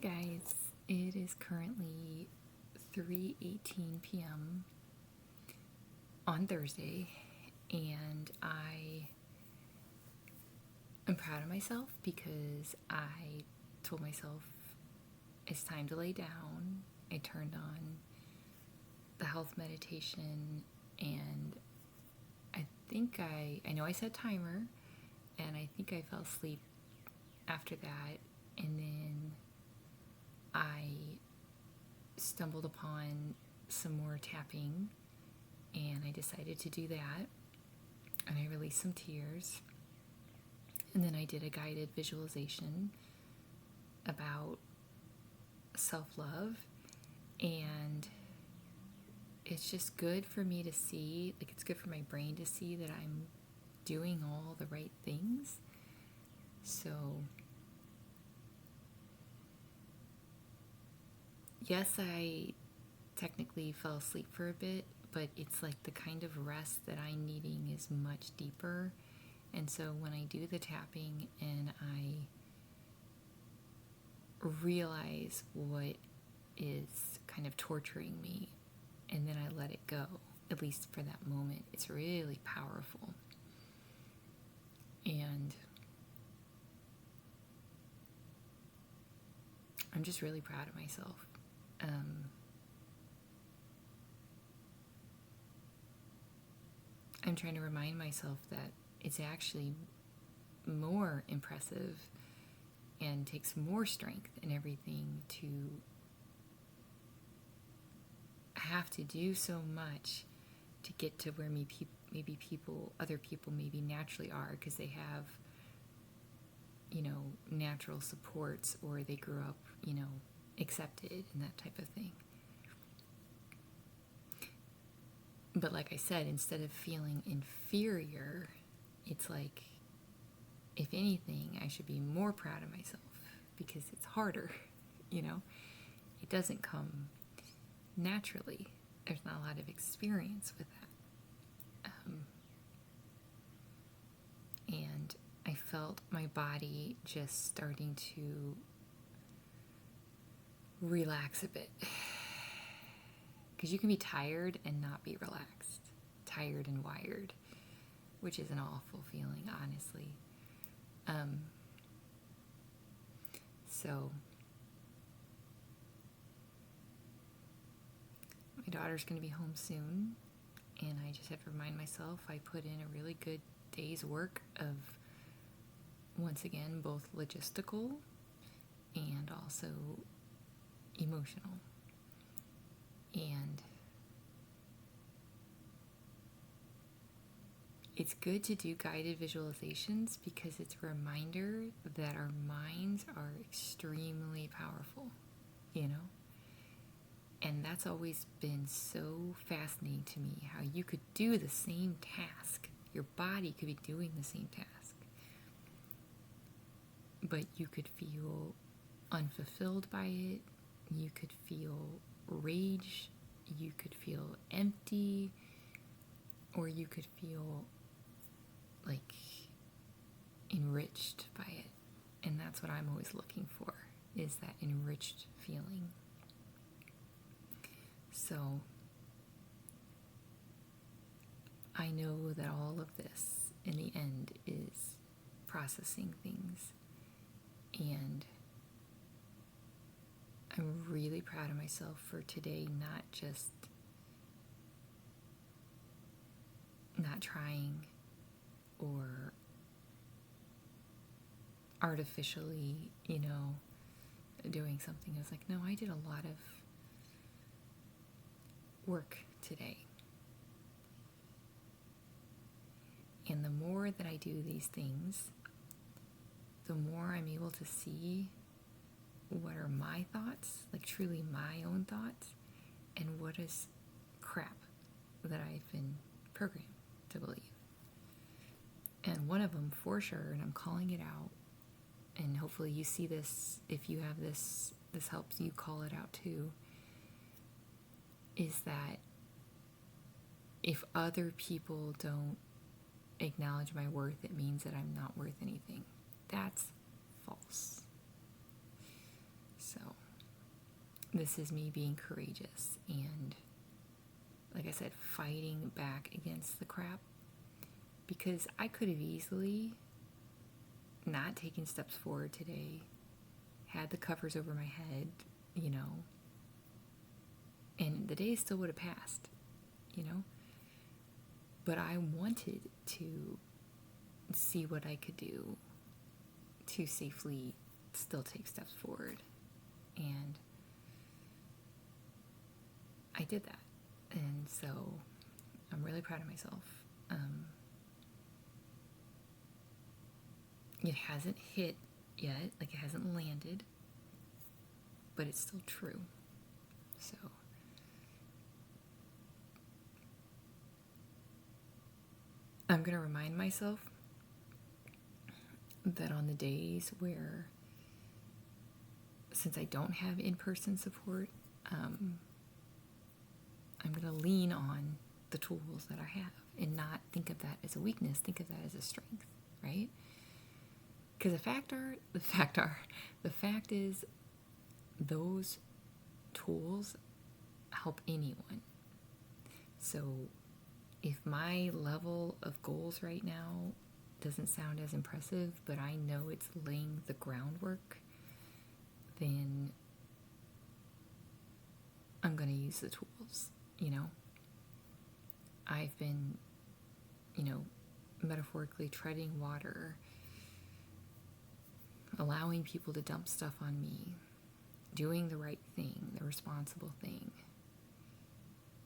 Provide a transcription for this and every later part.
Guys, it is currently 3:18 p.m. on Thursday, and I am proud of myself because I told myself it's time to lay down. I turned on the health meditation, and I know I set timer, and I think I fell asleep after that, and then I stumbled upon some more tapping, and I decided to do that, and I released some tears, and then I did a guided visualization about self-love, and it's just good for me to see, like it's good for my brain to see that I'm doing all the right things. So yes, I technically fell asleep for a bit, but it's like the kind of rest that I'm needing is much deeper. And so when I do the tapping and I realize what is kind of torturing me, and then I let it go, at least for that moment, it's really powerful. And I'm just really proud of myself. I'm trying to remind myself that it's actually more impressive and takes more strength and everything to have to do so much to get to where maybe other people maybe naturally are, because they have, natural supports, or they grew up, accepted and that type of thing. But like I said, instead of feeling inferior, it's like, if anything, I should be more proud of myself because it's harder, It doesn't come naturally. There's not a lot of experience with that. And I felt my body just starting to relax a bit. Because you can be tired and not be relaxed. Tired and wired, which is an awful feeling, honestly. So my daughter's going to be home soon, and I just have to remind myself I put in a really good day's work of, once again, both logistical and also emotional. And it's good to do guided visualizations because it's a reminder that our minds are extremely powerful, And that's always been so fascinating to me, how you could do the same task. Your body could be doing the same task, but you could feel unfulfilled by it. You could feel rage. You could feel empty, or you could feel like enriched by it. And that's what I'm always looking for, is that enriched feeling. So I know that all of this in the end is processing things, and I'm really proud of myself for today, not trying or artificially, doing something. I was like, no, I did a lot of work today. And the more that I do these things, the more I'm able to see what are my thoughts, like truly my own thoughts, and what is crap that I've been programmed to believe. And one of them, for sure, and I'm calling it out, and hopefully you see this, if you have this helps you call it out too, is that if other people don't acknowledge my worth, it means that I'm not worth anything. That's false. So This is me being courageous and, like I said, fighting back against the crap. Because I could have easily not taken steps forward today, had the covers over my head, and the day still would have passed, But I wanted to see what I could do to safely still take steps forward. And I did that. And so I'm really proud of myself. It hasn't hit yet, like it hasn't landed, but it's still true. So I'm going to remind myself that on the days where, since I don't have in-person support, I'm going to lean on the tools that I have and not think of that as a weakness, think of that as a strength, right? Because the fact is, those tools help anyone. So if my level of goals right now doesn't sound as impressive, but I know it's laying the groundwork, then I'm going to use the tools, I've been, metaphorically treading water, allowing people to dump stuff on me, doing the right thing, the responsible thing.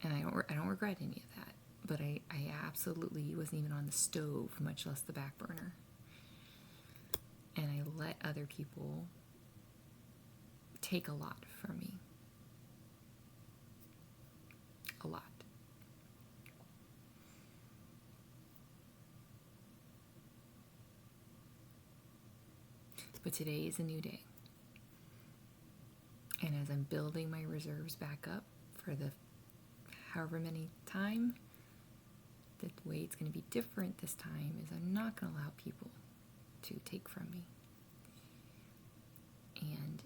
And I don't regret any of that. But I absolutely wasn't even on the stove, much less the back burner. And I let other people take a lot from me. A lot. But today is a new day. And as I'm building my reserves back up for the however many time, the way it's going to be different this time is I'm not going to allow people to take from me. And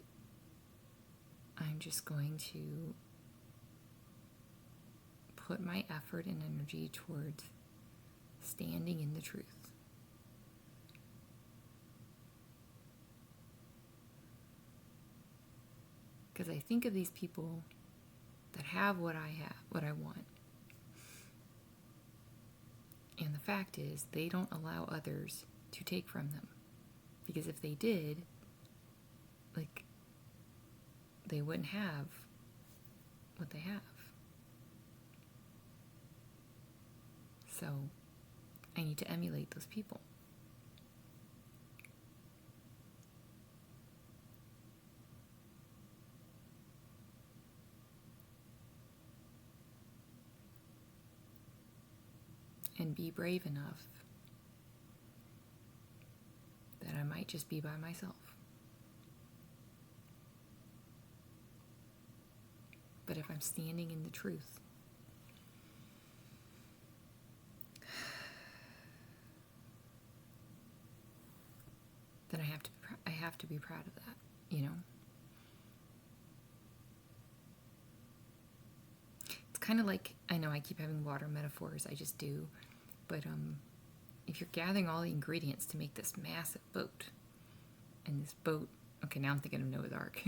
I'm just going to put my effort and energy towards standing in the truth. Because I think of these people that have what I have, what I want. And the fact is, they don't allow others to take from them. Because if they did, they wouldn't have what they have. So I need to emulate those people. And be brave enough that I might just be by myself. But if I'm standing in the truth, then I have to be proud of that, It's kind of like, I know I keep having water metaphors, I just do, but if you're gathering all the ingredients to make this massive boat, and this boat, okay, now I'm thinking of Noah's Ark,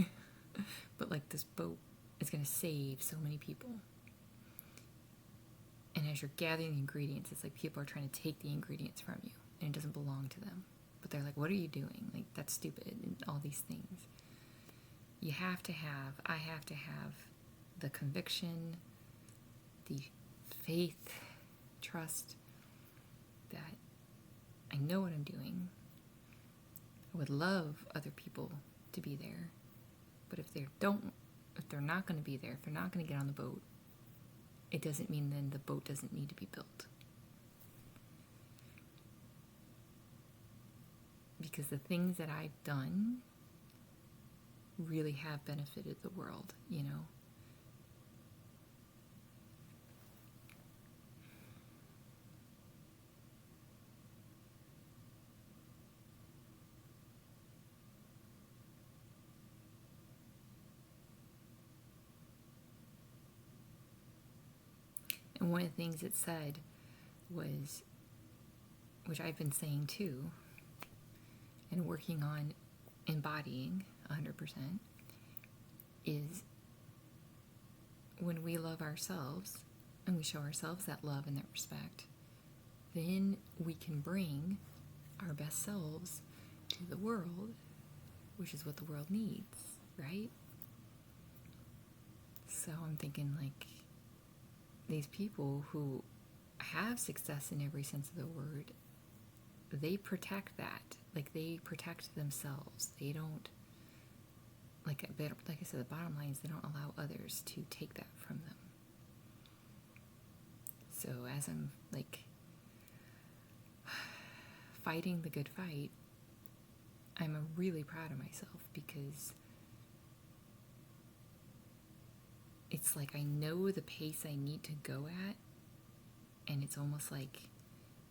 but this boat is going to save so many people. And as you're gathering the ingredients, it's like people are trying to take the ingredients from you, and it doesn't belong to them. But they're like, what are you doing? That's stupid, and all these things. I have to have the conviction, the faith, trust that I know what I'm doing. I would love other people to be there, but if they're not going to be there, if they're not going to get on the boat, it doesn't mean then the boat doesn't need to be built. Because the things that I've done really have benefited the world, one of the things it said was, which I've been saying too, and working on embodying 100%, is when we love ourselves and we show ourselves that love and that respect, then we can bring our best selves to the world, which is what the world needs, right? So I'm thinking, like, these people who have success in every sense of the word, they protect that. Like, they protect themselves. They don't, like I said, the bottom line is they don't allow others to take that from them. So as I'm, like, fighting the good fight, I'm really proud of myself, because it's like I know the pace I need to go at, and it's almost like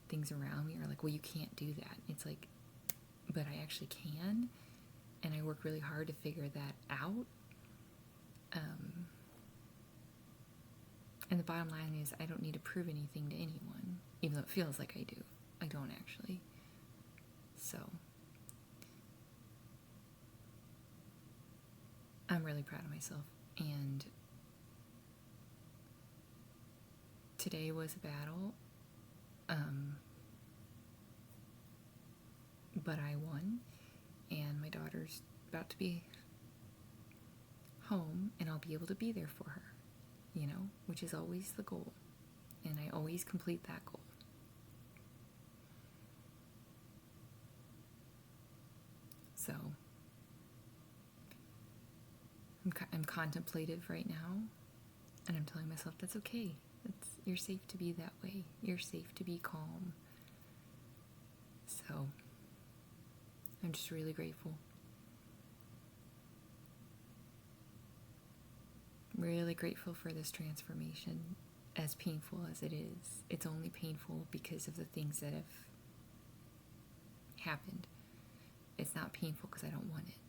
things around me are like, well, you can't do that. It's like, but I actually can, and I work really hard to figure that out. And the bottom line is, I don't need to prove anything to anyone, even though it feels like I do. I don't actually. So I'm really proud of myself. And today was a battle, but I won, and my daughter's about to be home, and I'll be able to be there for her, you know, which is always the goal, and I always complete that goal. So I'm contemplative right now, and I'm telling myself that's okay. You're safe to be that way. You're safe to be calm. So I'm just really grateful. Really grateful for this transformation, as painful as it is. It's only painful because of the things that have happened. It's not painful because I don't want it.